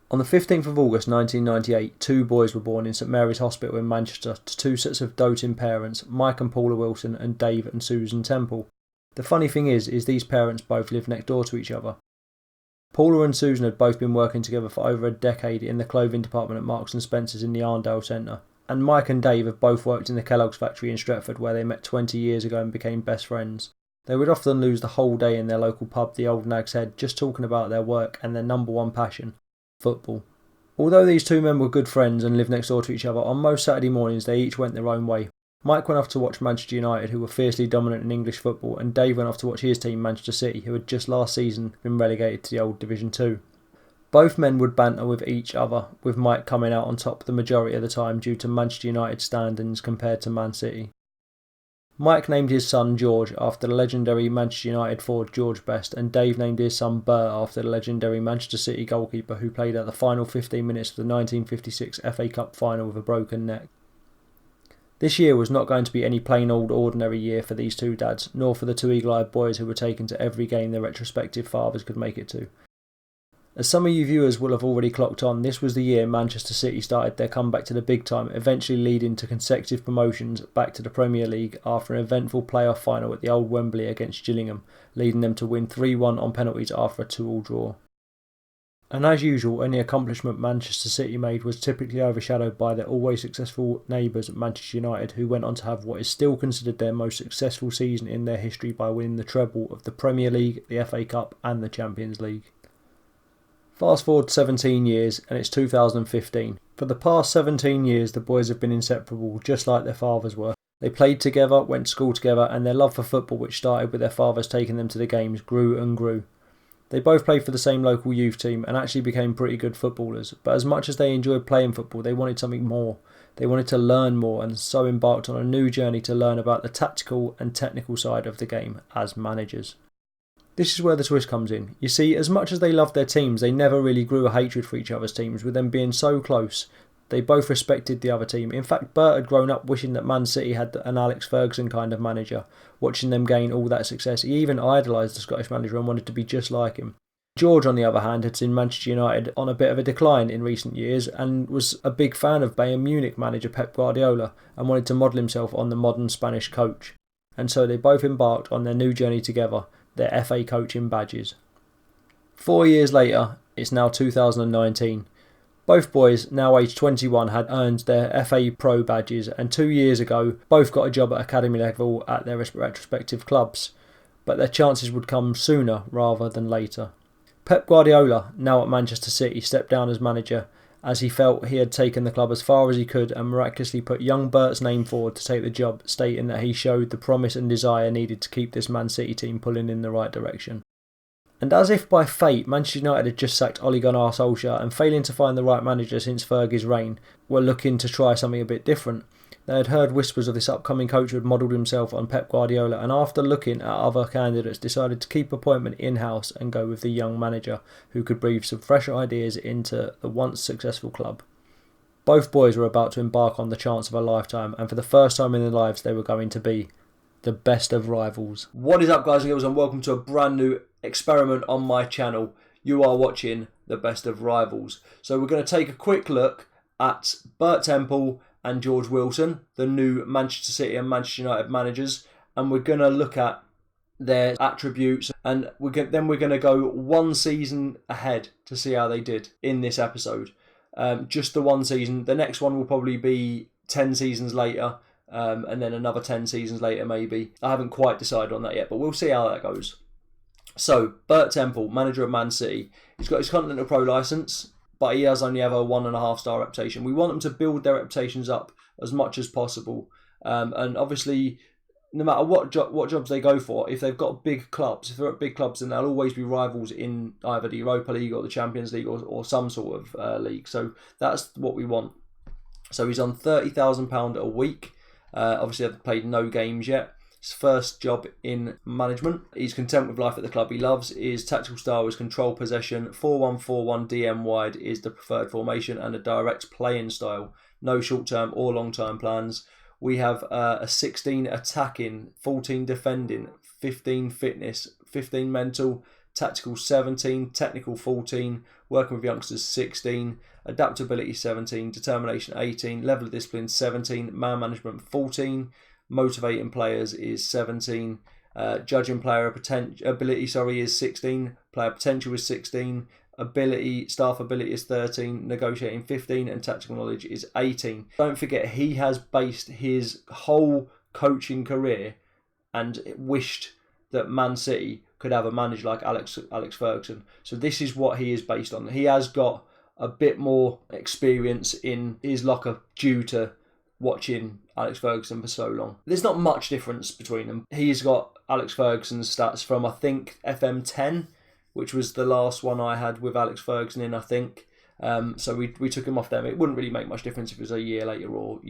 On the 15th of August 1998, two boys were born in St Mary's Hospital in Manchester to two sets of doting parents, Mike and Paula Wilson and Dave and Susan Temple. The funny thing is these parents both lived next door to each other. Paula and Susan had both been working together for over a decade in the clothing department at Marks and Spencer's in the Arndale Centre. And Mike and Dave have both worked in the Kylex factory in Stretford, where they met 20 years ago and became best friends. They would often lose the whole day in their local pub, the Old Nag's Head, just talking about their work and their number one passion, football. Although these two men were good friends and lived next door to each other, on most Saturday mornings they each went their own way. Mike went off to watch Manchester United, who were fiercely dominant in English football, and Dave went off to watch his team, Manchester City, who had just last season been relegated to the old Division 2. Both men would banter with each other, with Mike coming out on top the majority of the time due to Manchester United standings compared to Man City. Mike named his son George after the legendary Manchester United forward George Best, and Dave named his son Bert after the legendary Manchester City goalkeeper who played at the final 15 minutes of the 1956 FA Cup final with a broken neck. This year was not going to be any plain old ordinary year for these two dads, nor for the two eagle-eyed boys who were taken to every game their retrospective fathers could make it to. As some of you viewers will have already clocked on, this was the year Manchester City started their comeback to the big time, eventually leading to consecutive promotions back to the Premier League after an eventful playoff final at the old Wembley against Gillingham, leading them to win 3-1 on penalties after a 2-2 draw. And as usual, any accomplishment Manchester City made was typically overshadowed by their always successful neighbours at Manchester United, who went on to have what is still considered their most successful season in their history by winning the treble of the Premier League, the FA Cup and the Champions League. Fast forward 17 years and it's 2015. For the past 17 years the boys have been inseparable, just like their fathers were. They played together, went to school together, and their love for football, which started with their fathers taking them to the games, grew and grew. They both played for the same local youth team and actually became pretty good footballers, but as much as they enjoyed playing football, they wanted something more. They wanted to learn more and so embarked on a new journey to learn about the tactical and technical side of the game as managers. This is where the twist comes in. You see, as much as they loved their teams, they never really grew a hatred for each other's teams, with them being so close. They both respected the other team. In fact, Bert had grown up wishing that Man City had an Alex Ferguson kind of manager, watching them gain all that success. He even idolised the Scottish manager and wanted to be just like him. George, on the other hand, had seen Manchester United on a bit of a decline in recent years and was a big fan of Bayern Munich manager Pep Guardiola and wanted to model himself on the modern Spanish coach. And so they both embarked on their new journey together, their FA coaching badges. 4 years later, it's now 2019. Both boys, now aged 21, had earned their FA Pro badges, and 2 years ago, both got a job at academy level at their respective clubs. But their chances would come sooner rather than later. Pep Guardiola, now at Manchester City, stepped down as manager as he felt he had taken the club as far as he could and miraculously put young Bert's name forward to take the job, stating that he showed the promise and desire needed to keep this Man City team pulling in the right direction. And as if by fate, Manchester United had just sacked Ole Gunnar Solskjaer and, failing to find the right manager since Fergie's reign, were looking to try something a bit different. They had heard whispers of this upcoming coach who had modelled himself on Pep Guardiola, and after looking at other candidates decided to keep appointment in-house and go with the young manager who could breathe some fresh ideas into the once successful club. Both boys were about to embark on the chance of a lifetime, and for the first time in their lives they were going to be the best of rivals. What is up, guys and girls, and welcome to a brand new experiment on my channel. You are watching the best of rivals. So we're going to take a quick look at Bert Temple and George Wilson, the new Manchester City and Manchester United managers, and we're going to look at their attributes, and then we're going to go one season ahead to see how they did in this episode. Just the one season. The next one will probably be 10 seasons later, and then another 10 seasons later maybe. I haven't quite decided on that yet, but we'll see how that goes. So, Bert Temple, manager of Man City. He's got his Continental Pro licence, but he has only ever a 1.5 star reputation. We want them to build their reputations up as much as possible. And obviously, no matter what jobs they go for, if they've got big clubs, if they're at big clubs, then they'll always be rivals in either the Europa League or the Champions League or some sort of league. So that's what we want. So he's on £30,000 a week. Obviously, they've played no games yet. His first job in management. He's content with life at the club he loves. His tactical style is control possession. 4-1-4-1 DM wide is the preferred formation, and a direct playing style. No short-term or long-term plans. We have a 16 attacking, 14 defending, 15 fitness, 15 mental, tactical 17, technical 14, working with youngsters 16, adaptability 17, determination 18, level of discipline 17, man management 14, motivating players is 17, judging player ability is 16, player potential is 16, staff ability is 13, negotiating 15, and tactical knowledge is 18. Don't forget, he has based his whole coaching career and wished that Man City could have a manager like Alex Ferguson. So this is what he is based on. He has got a bit more experience in his locker due to watching Alex Ferguson for so long. There's not much difference between them. He's got Alex Ferguson's stats from, I think, FM10, which was the last one I had with Alex Ferguson in, I think. So we took him off them. It wouldn't really make much difference if it was a year later or,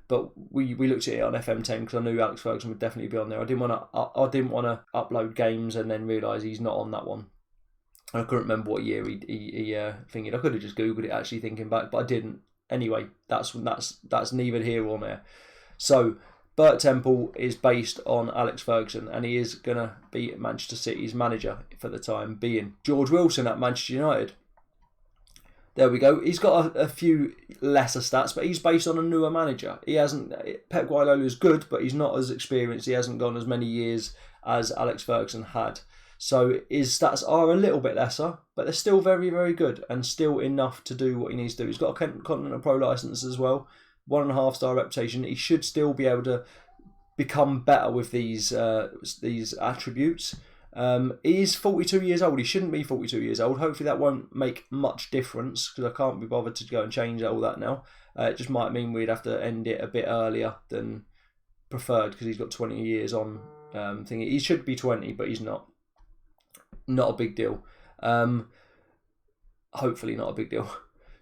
but we looked at it on FM10 because I knew Alex Ferguson would definitely be on there. I didn't want to upload games and then realise he's not on that one. And I couldn't remember what year he thinking. I could have just googled it actually thinking back, but I didn't. Anyway, that's neither here or there. So Bert Temple is based on Alex Ferguson, and he is going to be Manchester City's manager for the time being. George Wilson at Manchester United. There we go. He's got a few lesser stats, but he's based on a newer manager. Pep Guardiola is good, but he's not as experienced. He hasn't gone as many years as Alex Ferguson had. So his stats are a little bit lesser, but they're still very, very good and still enough to do what he needs to do. He's got a Continental Pro licence as well, 1.5-star reputation. He should still be able to become better with these attributes. He's 42 years old. He shouldn't be 42 years old. Hopefully that won't make much difference because I can't be bothered to go and change all that now. It just might mean we'd have to end it a bit earlier than preferred because he's got 20 years on thingy. He should be 20, but he's not. Not a big deal. Hopefully not a big deal.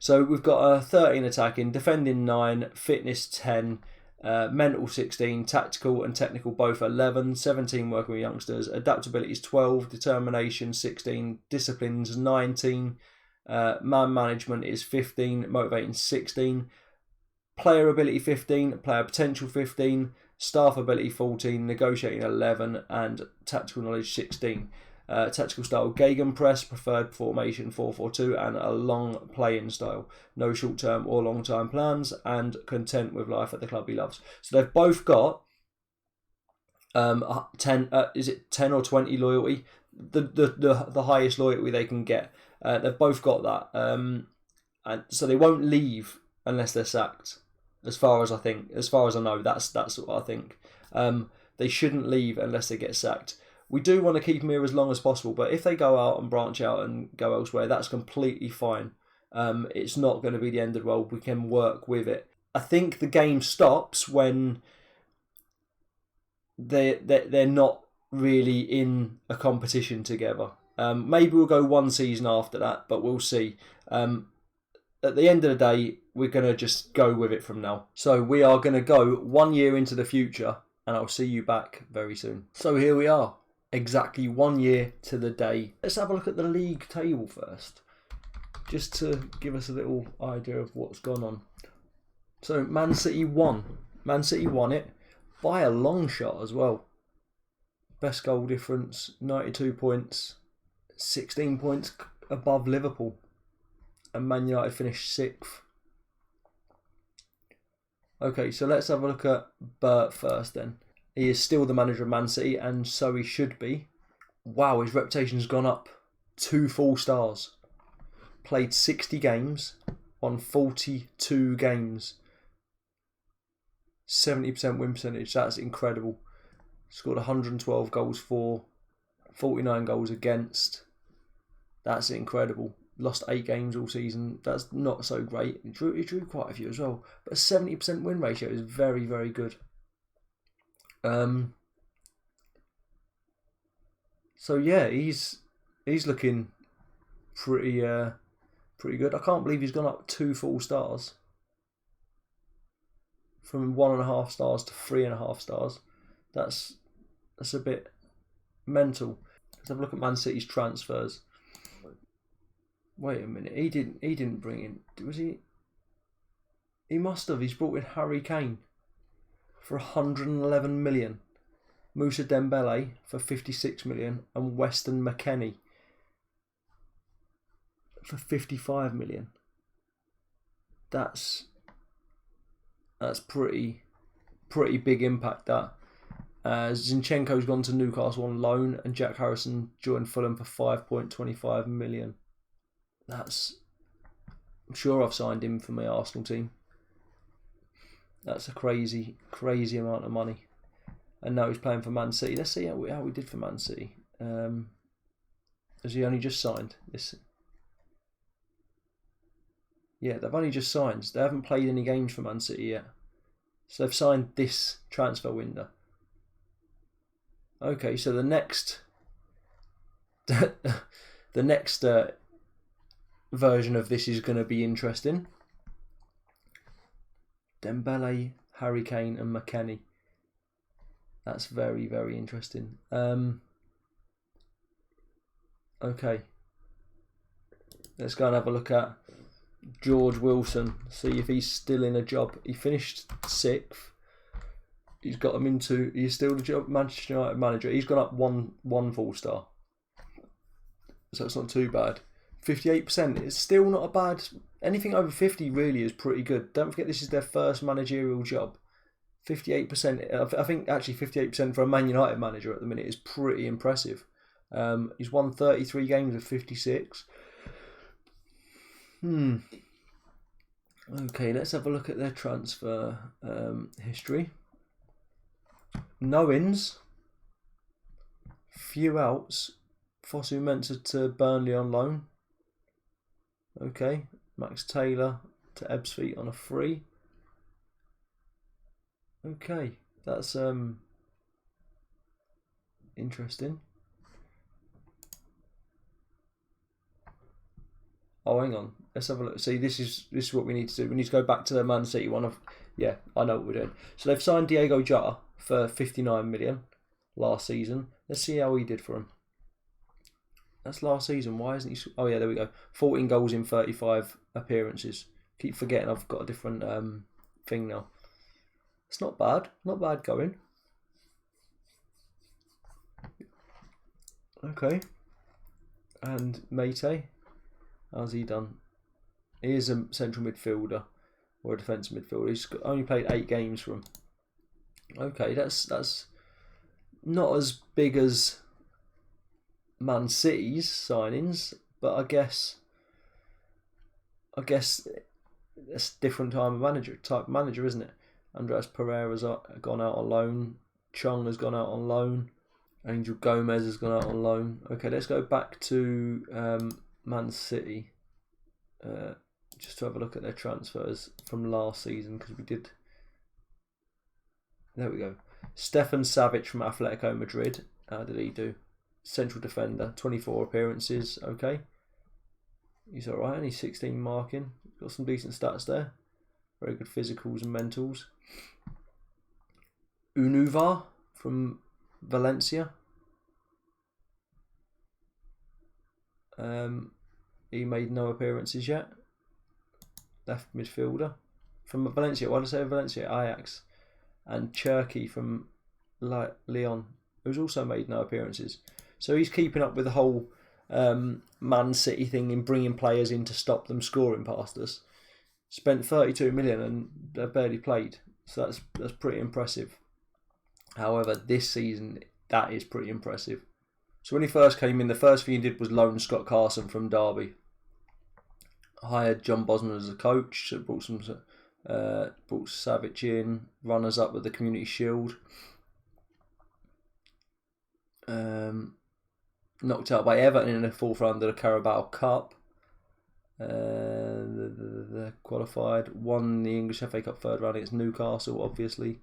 So we've got a 13 attacking, defending 9, fitness 10, mental 16, tactical and technical both 11, 17 working with youngsters, adaptability is 12, determination 16, disciplines 19, man management is 15, motivating 16, player ability 15, player potential 15, staff ability 14, negotiating 11, and tactical knowledge 16. Tactical style gegenpress, preferred formation 4-4-2, and a long playing style. No short-term or long-term plans, and content with life at the club he loves. So they've both got 10 or 20 loyalty, the highest loyalty they can get. They've both got that, and so they won't leave unless they're sacked. As far as I know, that's what I think. They shouldn't leave unless they get sacked. We do want to keep them here as long as possible, but if they go out and branch out and go elsewhere, that's completely fine. It's not going to be the end of the world. We can work with it. I think the game stops when they're not really in a competition together. Maybe we'll go one season after that, but we'll see. At the end of the day, we're going to just go with it from now. So we are going to go 1 year into the future, and I'll see you back very soon. So here we are. Exactly 1 year to the day. Let's have a look at the league table first, just to give us a little idea of what's gone on. So Man City won. Man City won it by a long shot as well. Best goal difference, 92 points, 16 points above Liverpool. And Man United finished 6th. Okay, so let's have a look at Bert first then. He is still the manager of Man City, and so he should be. Wow, his reputation's gone up 2 full stars. Played 60 games, won 42 games. 70% win percentage, that's incredible. Scored 112 goals for, 49 goals against. That's incredible. Lost 8 games all season. That's not so great. He drew quite a few as well. But a 70% win ratio is very, very good. So yeah, he's looking pretty good. I can't believe he's gone up 2 full stars from 1.5 stars to 3.5 stars. That's a bit mental. Let's have a look at Man City's transfers. Wait a minute, he didn't bring in, was he? He must have. He's brought in Harry Kane for 111 million, Moussa Dembele for 56 million, and Weston McKennie for 55 million. That's pretty big impact. That Zinchenko's gone to Newcastle on loan, and Jack Harrison joined Fulham for 5.25 million. I'm sure I've signed him for my Arsenal team. That's a crazy amount of money. And now he's playing for Man City. Let's see how we did for Man City. Has he only just signed this? Yeah, they've only just signed. They haven't played any games for Man City yet. So they've signed this transfer window. Okay, so the next version of this is going to be interesting. Dembele, Harry Kane and McKennie. That's very, very interesting. Okay. Let's go and have a look at George Wilson. See if he's still in a job. He finished 6th. He's got him into... He's still the job Manchester United manager. He's gone up one full star. So it's not too bad. 58%. It's still not a bad... Anything over 50 really is pretty good. Don't forget this is their first managerial job. 58%. I think actually 58% for a Man United manager at the minute is pretty impressive. He's won 33 games of 56. Okay, let's have a look at their transfer history. No-ins. Few outs. Fosu Mensah to Burnley on loan. Okay. Max Taylor to Ebbsfleet on a free. Okay, that's interesting. Oh, hang on. Let's have a look. See, this is what we need to do. We need to go back to the Man City one. Yeah, I know what we're doing. So they've signed Diego Jota for 59 million last season. Let's see how he did for him. That's last season. Why isn't he? Oh yeah, there we go. 14 goals in 35 appearances. Keep forgetting I've got a different thing now. It's not bad. Not bad going. Okay. And Mate, how's he done? He is a central midfielder or a defensive midfielder. He's only played 8 games for him. Okay, that's not as big as Man City's signings, but I guess it's different type of manager, isn't it? Andreas Pereira's gone out on loan. Chung has gone out on loan. Angel Gomez has gone out on loan. Okay, let's go back to Man City just to have a look at their transfers from last season, because we did. There we go. Stefan Savic from Atletico Madrid. How did he do? Central defender, 24 appearances. Okay, he's alright, and he's 16 marking. Got some decent stats there. Very good physicals and mentals. Unuvar from Valencia. He made no appearances yet. Left midfielder from Valencia. Why did I say Valencia? Ajax. And Cherky from Lyon, who's also made no appearances. So he's keeping up with the whole Man City thing in bringing players in to stop them scoring past us. Spent 32 million and they've barely played. So that's pretty impressive. However, this season, that is pretty impressive. So when he first came in, the first thing he did was loan Scott Carson from Derby. Hired John Bosman as a coach. So brought Savic in. Runners up with the Community Shield. Knocked out by Everton in the 4th round of the Carabao Cup. They qualified. Won the English FA Cup 3rd round against Newcastle, obviously.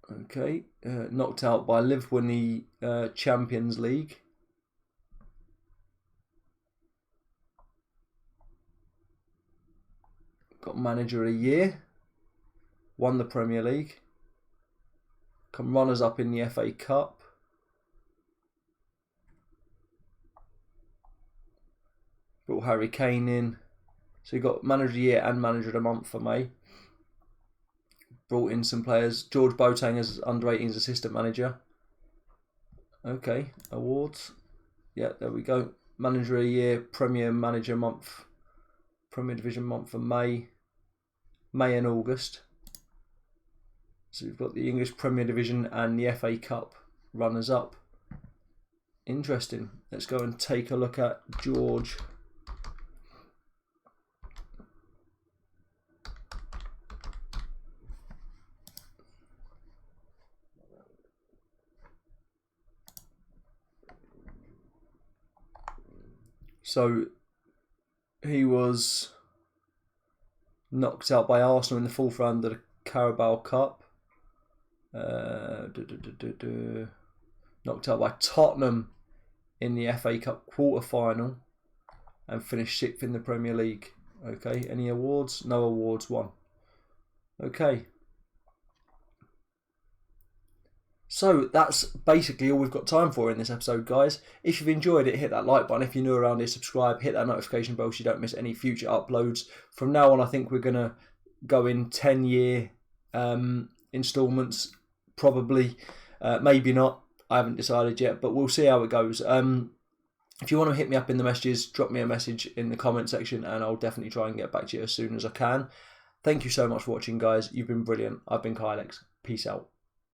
Okay, knocked out by Liverpool in the Champions League. Got manager of the year. Won the Premier League. Come runners up in the FA Cup. Brought Harry Kane in. So you got manager of the year and manager of the month for May. Brought in some players. George Boateng as under 18s assistant manager. Okay, awards. Yeah, there we go. Manager of the Year, Premier Manager Month, Premier Division month for May and August. So we've got the English Premier Division and the FA Cup runners up. Interesting. Let's go and take a look at George. So he was knocked out by Arsenal in the fourth round of the Carabao Cup. Knocked out by Tottenham in the FA Cup quarter-final and finished 6th in the Premier League. Okay, any awards? No awards won. Okay. So that's basically all we've got time for in this episode, guys. If you've enjoyed it, hit that like button. If you're new around here, subscribe, hit that notification bell so you don't miss any future uploads. From now on, I think we're going to go in 10-year installments, probably. Maybe not. I haven't decided yet, but we'll see how it goes. If you want to hit me up in the messages, drop me a message in the comment section and I'll definitely try and get back to you as soon as I can. Thank you so much for watching, guys. You've been brilliant. I've been Kylex. Peace out.